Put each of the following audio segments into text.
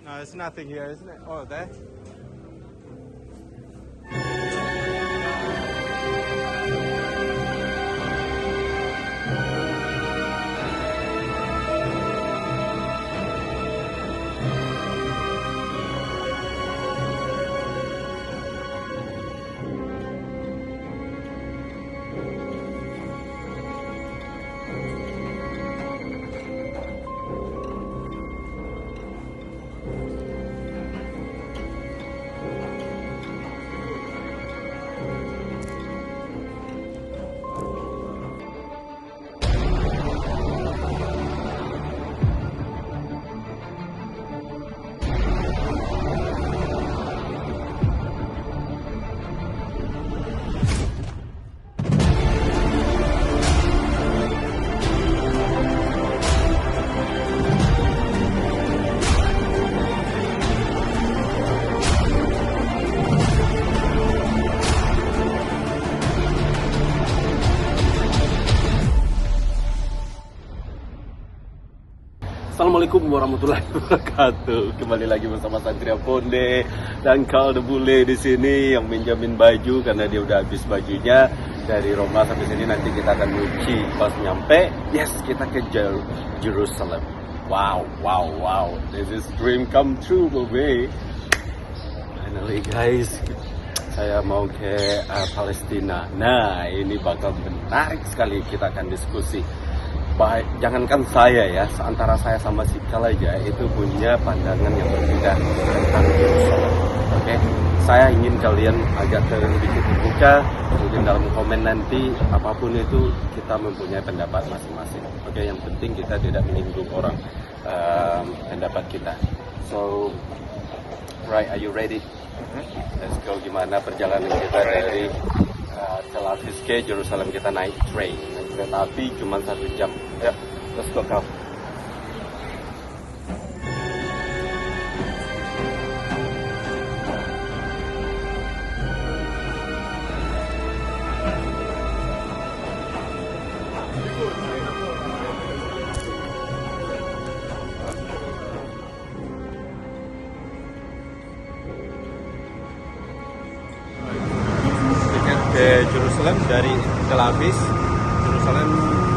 No, there's nothing here, isn't it? Oh, there. Assalamualaikum warahmatullahi wabarakatuh. Kembali lagi bersama Satria Ponde dan Kalde Bule di sini yang minjamin baju karena dia udah habis bajunya. Dari Roma sampai sini nanti kita akan nyuci. Pas nyampe, yes, kita ke Jerusalem. Wow. This is dream come true, baby. Finally guys, saya mau ke Palestina. Nah, ini bakal menarik sekali, kita akan diskusi. Baik, jangankan saya ya, antara saya sama Sikal aja itu punya pandangan yang berbeda tentang Yerusalem. Oke, saya ingin kalian agak sedikit terbuka, kemudian dalam komen nanti apapun itu kita mempunyai pendapat masing-masing. Oke, yang penting kita tidak menyinggung orang pendapat kita. So, right, are you ready? Let's go. Gimana perjalanan kita dari Tel Aviv ke Jerusalem? Kita naik train, naik kereta api cuma 1 jam. Ya, let's go kau. Tiket ke Jerusalem dari Tel Aviv, Jerusalem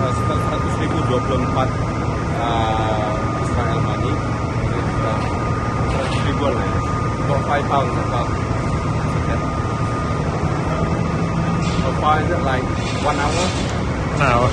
sekitar 100.024 Israel money. Ini sudah 100.000 lah ya. About 5 pounds about. Okay. How far is it? Like 1 hour? An hour.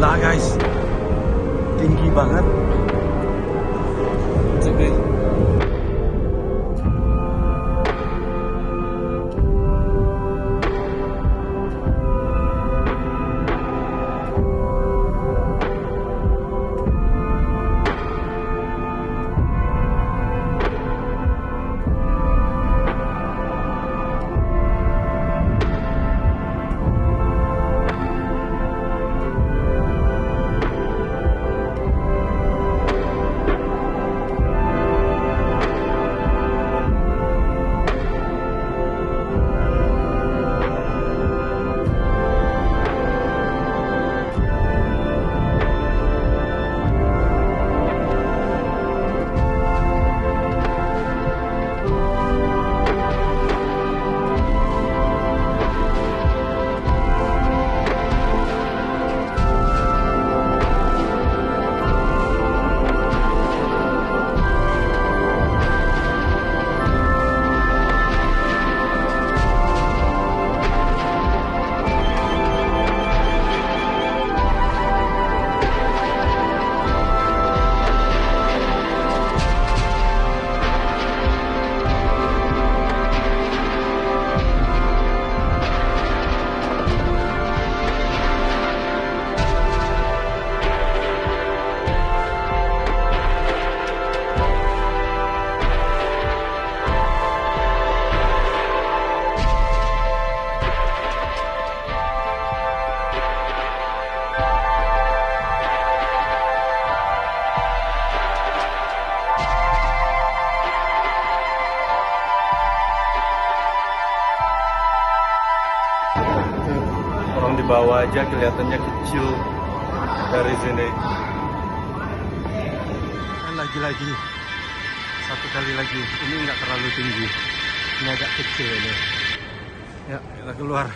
Gila guys, tinggi banget. It's okay. Orang di bawah aja kelihatannya kecil dari sini. Lagi-lagi, satu kali lagi. Ini nggak terlalu tinggi, ini agak kecil ini. Ya, kita keluar.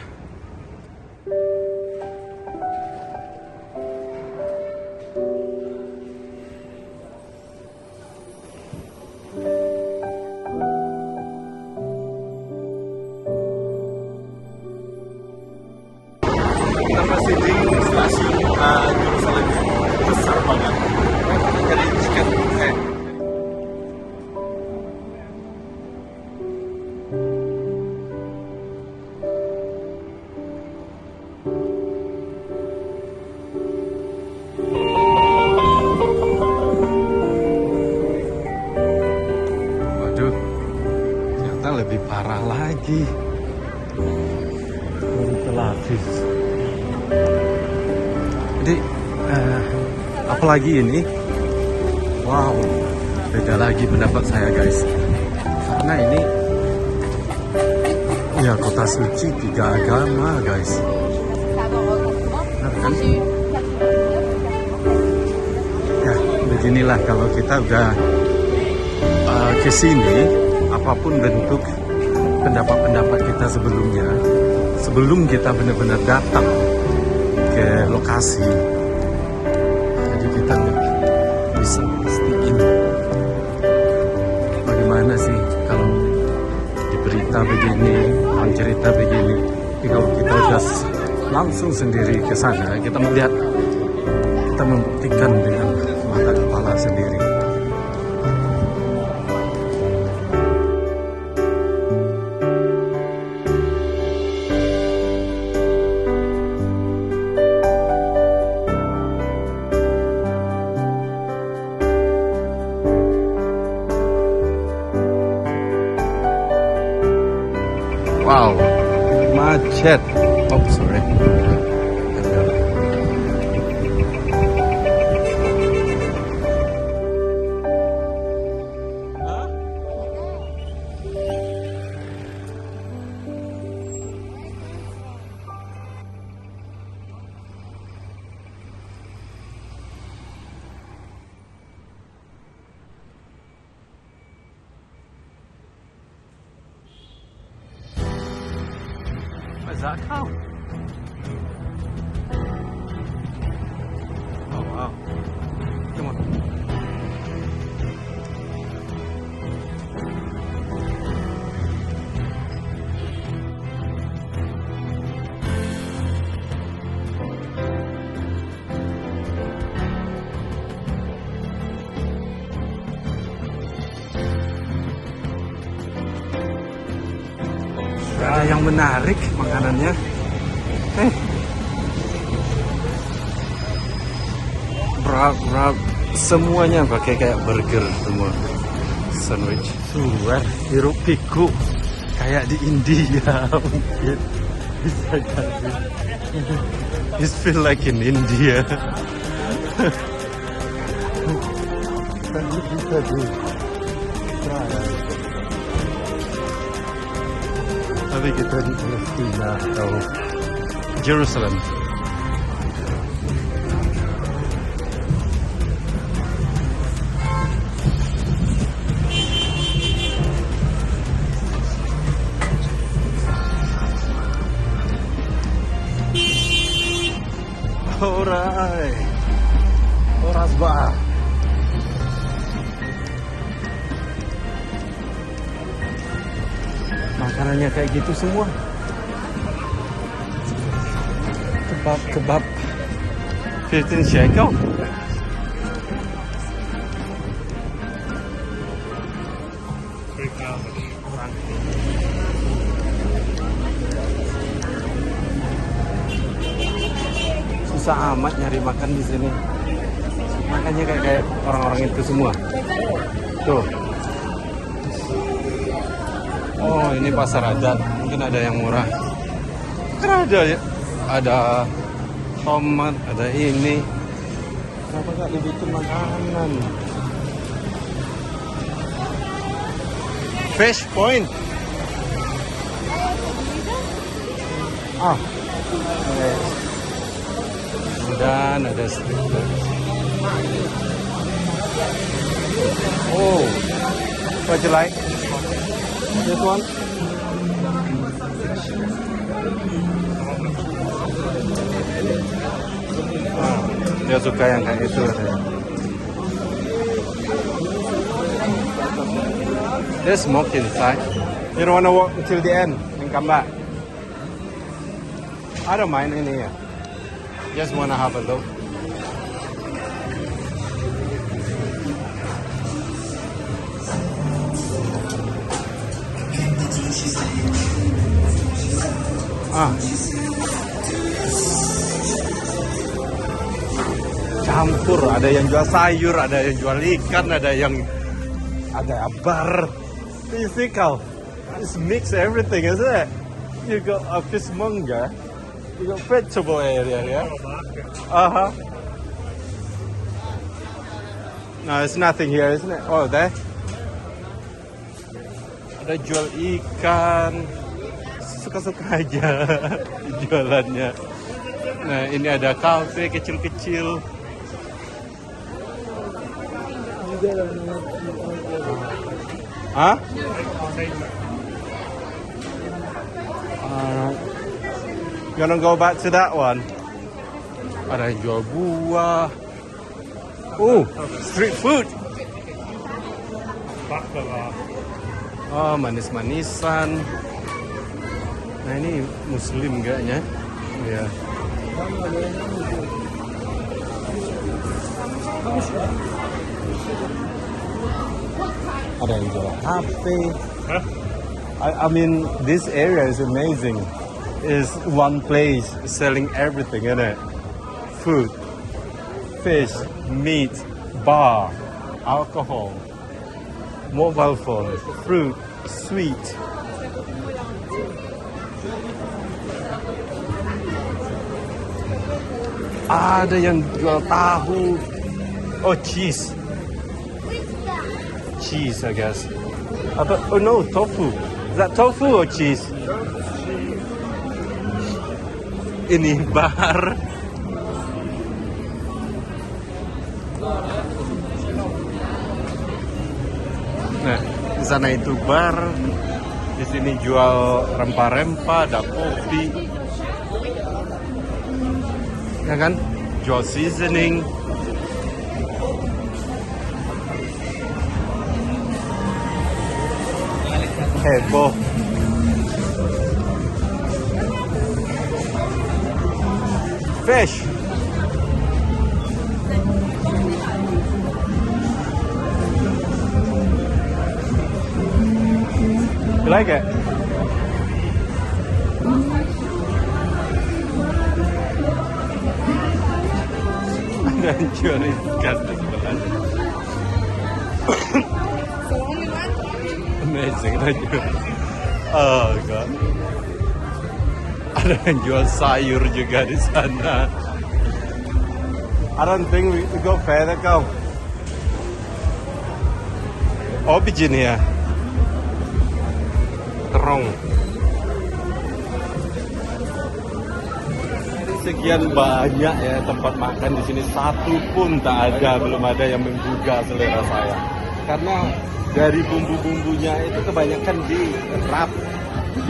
Kita masih di stasiun Jerusalem, besar banget. Jadi tiket. Waduh, ternyata lebih parah lagi dari Tel Aviv. Jadi, apalagi ini, wow, beda lagi pendapat saya guys. Karena ini, ya kota suci 3 agama guys. Benar kan? Ya, beginilah kalau kita udah kesini, apapun bentuk pendapat-pendapat kita sebelumnya, sebelum kita benar-benar datang ke lokasi, jadi kita nggak bisa pastiin bagaimana sih kalau di berita begini, orang cerita begini. Tapi kalau kita udah langsung sendiri ke sana, kita melihat, kita membuktikan dengan mata kepala sendiri. Wow, macet. Oh, sorry. Is that a cow? Oh wow. Come on. yang menarik makanannya. Wrap, semuanya pakai kayak burger semua. Sandwich, suar, hiruk pikuk kayak di India mungkin. Bisa jadi. It feel like in India. Bisa di. Tapi kita di Palestina atau Jerusalem. Alright, Orasba. Makanannya kayak gitu semua. Kebab 15 shekel. Susah amat nyari makan di sini. Makanya kayak orang-orang itu semua. Tuh. Oh, ini pasar adat. Mungkin ada yang murah. Kan ada ya. Ada tomat, ada ini. Kenapa nggak dibikin makanan? Fish Point. Ah. Yes. Dan ada street food. Oh, what you like? This one? Ah, dia suka yang kayak itu. There's smoke inside. You don't wanna walk until the end and come back. I don't mind in here. Just wanna have a look. Campur, ada yang jual sayur, ada yang jual ikan, ada bar. Physical. It's mix everything, isn't it? You got a fishmonger. You got vegetable area, yeah? Uh-huh. No, it's nothing here, isn't it? Oh, there. Ada jual ikan. Suka-suka aja jualannya. Nah, ini ada kafe kecil-kecil. Hah? You wanna go back to that one? Ada yang jual buah. Oh, street food. Oh, manis-manisan. Nah, ini Muslim kayaknya. Ya. Ada yang jual HP. I mean, this area is amazing. Is one place selling everything, isn't it? Food, fish, meat, bar, alcohol, mobile phone, fruit, sweet. Ada yang jual tahu. Oh, cheese. Cheese, I guess. Oh no, tofu. Is that tofu or cheese? Ini bar. Nah, di sana itu bar. Di sini jual rempah-rempah, ada kopi. Ya kan? Jual seasoning. Heboh. Fish. You like it? Dan jual ikan di sebelahnya. Amazing, ada jual. Oh god. Ada yang jual sayur juga di sana. I don't think we go further, go. Oh, begini ya. Terong. Sekian banyak ya tempat makan di sini, satu pun tak ada, belum ada yang menggugah selera saya. Karena dari bumbu-bumbunya itu kebanyakan dirap,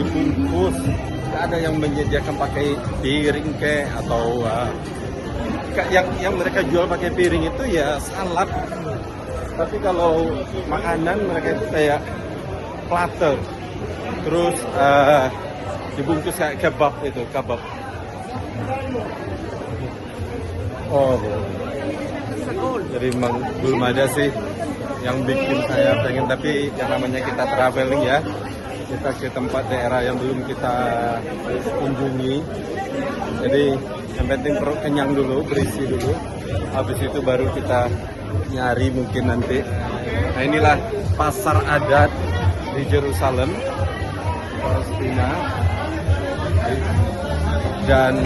dibungkus. Tidak ada yang menyediakan pakai piring atau yang mereka jual pakai piring itu ya salad. Tapi kalau makanan mereka itu kayak platter, terus dibungkus kayak kebab itu, kebab. Oh, jadi memang belum ada sih yang bikin saya pengen, tapi yang namanya kita traveling ya, kita ke tempat daerah yang belum kita kunjungi. Jadi yang penting perut kenyang dulu, berisi dulu, habis itu baru kita nyari mungkin nanti. Nah, inilah pasar adat di Jerusalem, Palestina, dan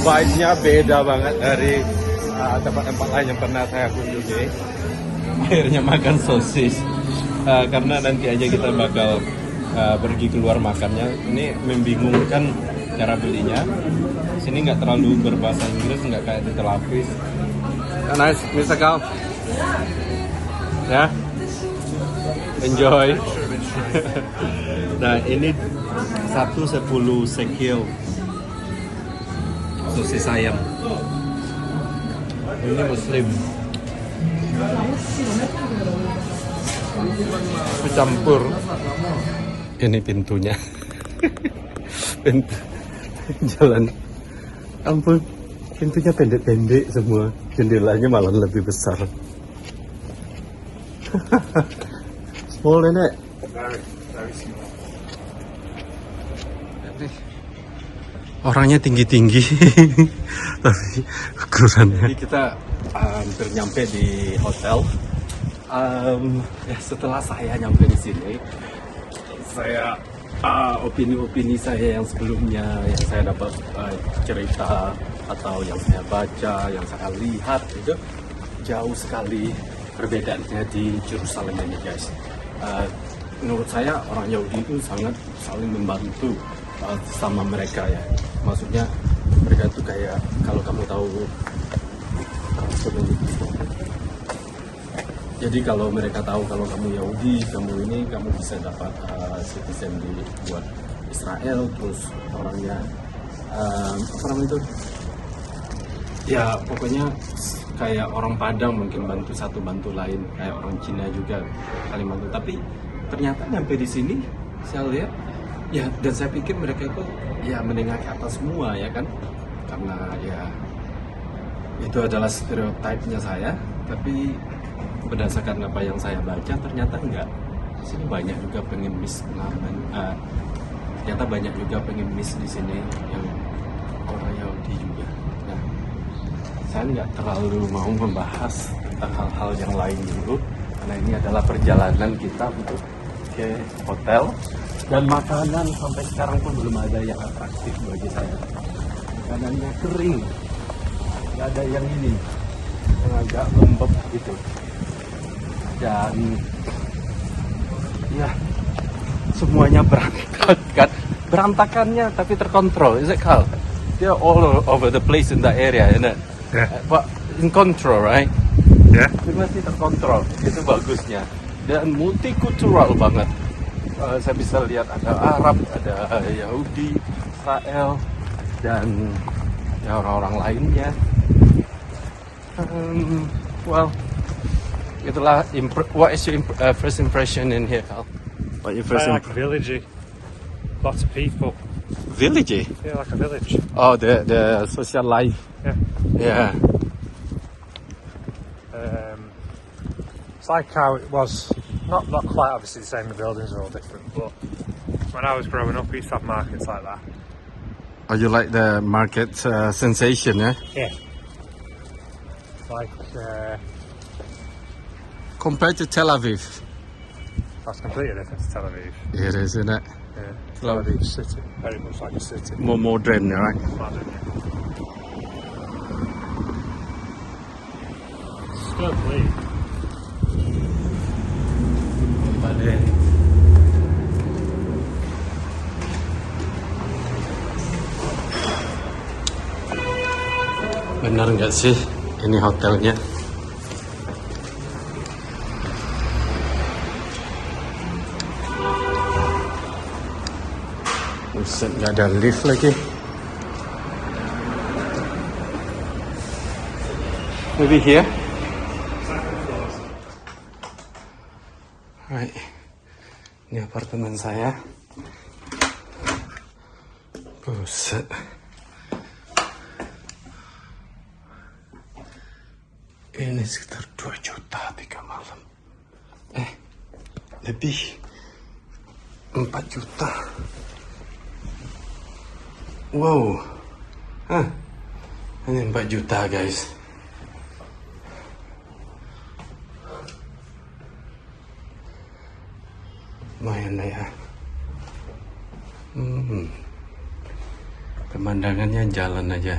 vibe-nya beda banget dari tempat-tempat lain yang pernah saya kunjungi. Akhirnya makan sosis karena nanti aja kita bakal pergi keluar makannya. Ini membingungkan cara belinya. Sini nggak terlalu berbahasa Inggris, nggak kayak di Tel Aviv. Nice, Mr. Kal. Ya, enjoy. Nah, ini 110 shekel sosis ayam. Ini muslim. Campur. Ini pintunya. Pintu jalan. Ampun, pintunya pendek-pendek semua. Jendelanya malah lebih besar. Small, nenek. Orangnya tinggi-tinggi, tapi ukurannya. Jadi kita hampir nyampe di hotel. Ya, setelah saya nyampe di sini, saya opini-opini saya yang sebelumnya, yang saya dapat cerita atau yang saya baca, yang saya lihat itu jauh sekali perbedaannya di Jerusalem ini, guys. Menurut saya orang Yahudi itu sangat saling membantu sama mereka ya. Maksudnya mereka itu kayak, kalau kamu tahu jadi kalau mereka tahu kalau kamu Yahudi, kamu bisa dapat citizen buat Israel, terus orangnya apa namanya itu ya, pokoknya kayak orang Padang mungkin bantu satu bantu lain, kayak orang Cina juga saling bantu. Tapi ternyata nyampe di sini saya lihat ya, dan saya pikir mereka itu ya menengah ke atas semua ya kan, karena ya itu adalah stereotipnya saya. Tapi berdasarkan apa yang saya baca ternyata enggak. Di sini banyak juga pengemis pengalaman. Ternyata banyak juga pengemis di sini yang orang Yahudi juga. Nah, saya nggak terlalu mau membahas tentang hal-hal yang lain dulu, karena ini adalah perjalanan kita untuk ke hotel. Dan makanan sampai sekarang pun belum ada yang atraktif bagi saya. Makanannya kering, nggak ada yang ini, yang agak lembab gitu. Dan ya semuanya berantakan, berantakannya tapi terkontrol. Is it Carl? They're all over the place in that area, isn't it? Yeah. But in control, right? Yeah. Itu masih terkontrol, itu bagusnya. Dan multikultural banget. Saya bisa lihat ada Arab, ada Yahudi, Israel, dan ya orang-orang lainnya. Well, itulah. What is your first impression in here, Carl? What your first like a village, lots of people. Village? Yeah, like a village. Oh, the social life. Yeah. Yeah. It's like how it was. Not quite obviously the same. The buildings are all different, but When I was growing up, we used to have markets like that. Oh, you like the market sensation, yeah? Yeah. Like, Compared to Tel Aviv. that's completely different to Tel Aviv. It is, isn't it? Yeah. Tel Aviv city, very much like a city. More modern, right? Modern, yeah. Still clean. Benar nggak sih ini hotelnya? Buset, nggak ada lift lagi. Maybe here. Right. Ini apartemen saya. Buset. Ini sekitar 2 juta 3 malam. Lebih 4 juta. Wow. Hanya 4 juta guys. Lumayan lah ya. Pemandangannya jalan aja.